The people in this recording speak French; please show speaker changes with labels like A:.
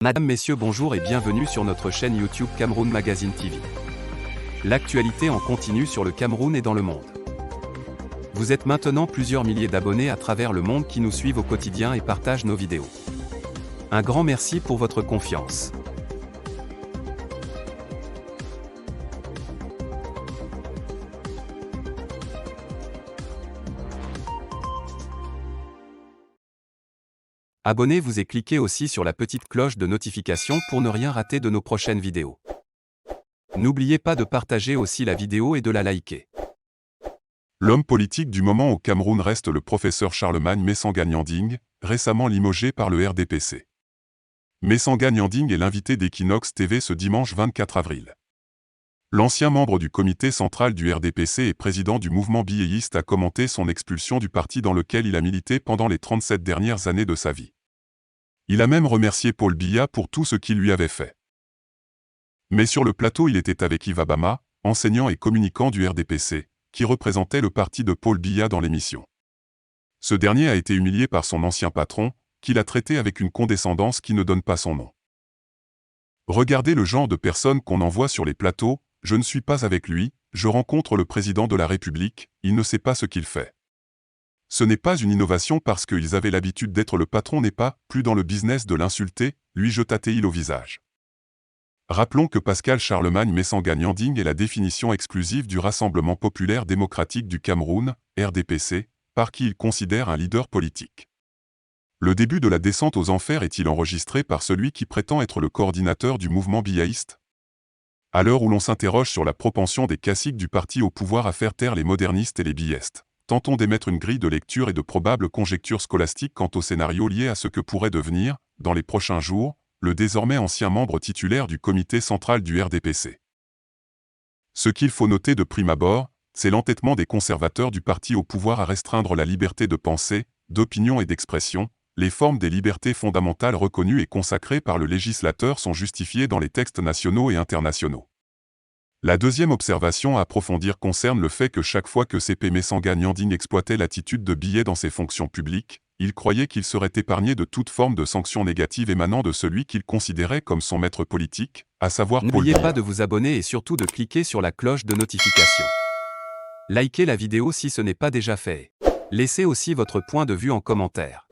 A: Madame, Messieurs, bonjour et bienvenue sur notre chaîne YouTube Cameroun Magazine TV. L'actualité en continu sur le Cameroun et dans le monde. Vous êtes maintenant plusieurs milliers d'abonnés à travers le monde qui nous suivent au quotidien et partagent nos vidéos. Un grand merci pour votre confiance. Abonnez-vous et cliquez aussi sur la petite cloche de notification pour ne rien rater de nos prochaines vidéos. N'oubliez pas de partager aussi la vidéo et de la liker.
B: L'homme politique du moment au Cameroun reste le professeur Charlemagne Messanga Nyanding, récemment limogé par le RDPC. Messanga Nyanding est l'invité d'Equinox TV ce dimanche 24 avril. L'ancien membre du comité central du RDPC et président du mouvement biéiste a commenté son expulsion du parti dans lequel il a milité pendant les 37 dernières années de sa vie. Il a même remercié Paul Biya pour tout ce qu'il lui avait fait. Mais sur le plateau, il était avec Yves Abama, enseignant et communicant du RDPC, qui représentait le parti de Paul Biya dans l'émission. Ce dernier a été humilié par son ancien patron, qui l'a traité avec une condescendance qui ne donne pas son nom. Regardez le genre de personne qu'on envoie sur les plateaux. Je ne suis pas avec lui, je rencontre le président de la République, il ne sait pas ce qu'il fait. Ce n'est pas une innovation parce qu'ils avaient l'habitude d'être le patron n'est pas plus dans le business de l'insulter, lui jeta-t-il au visage. Rappelons que Pascal Charlemagne Messanga Nyanding est la définition exclusive du Rassemblement populaire démocratique du Cameroun, RDPC, par qui il considère un leader politique. Le début de la descente aux enfers est-il enregistré par celui qui prétend être le coordinateur du mouvement biaïste? À l'heure où l'on s'interroge sur la propension des caciques du parti au pouvoir à faire taire les modernistes et les biestes, tentons d'émettre une grille de lecture et de probables conjectures scolastiques quant au scénario lié à ce que pourrait devenir, dans les prochains jours, le désormais ancien membre titulaire du comité central du RDPC. Ce qu'il faut noter de prime abord, c'est l'entêtement des conservateurs du parti au pouvoir à restreindre la liberté de pensée, d'opinion et d'expression. Les formes des libertés fondamentales reconnues et consacrées par le législateur sont justifiées dans les textes nationaux et internationaux. La deuxième observation à approfondir concerne le fait que chaque fois que CP Messanga Nyanding exploitait l'attitude de Biya dans ses fonctions publiques, il croyait qu'il serait épargné de toute forme de sanctions négatives émanant de celui qu'il considérait comme son maître politique, à savoir Paul
A: N'oubliez
B: Biya.
A: pas de vous abonner et surtout de cliquer sur la cloche de notification. Likez la vidéo si ce n'est pas déjà fait. Laissez aussi votre point de vue en commentaire.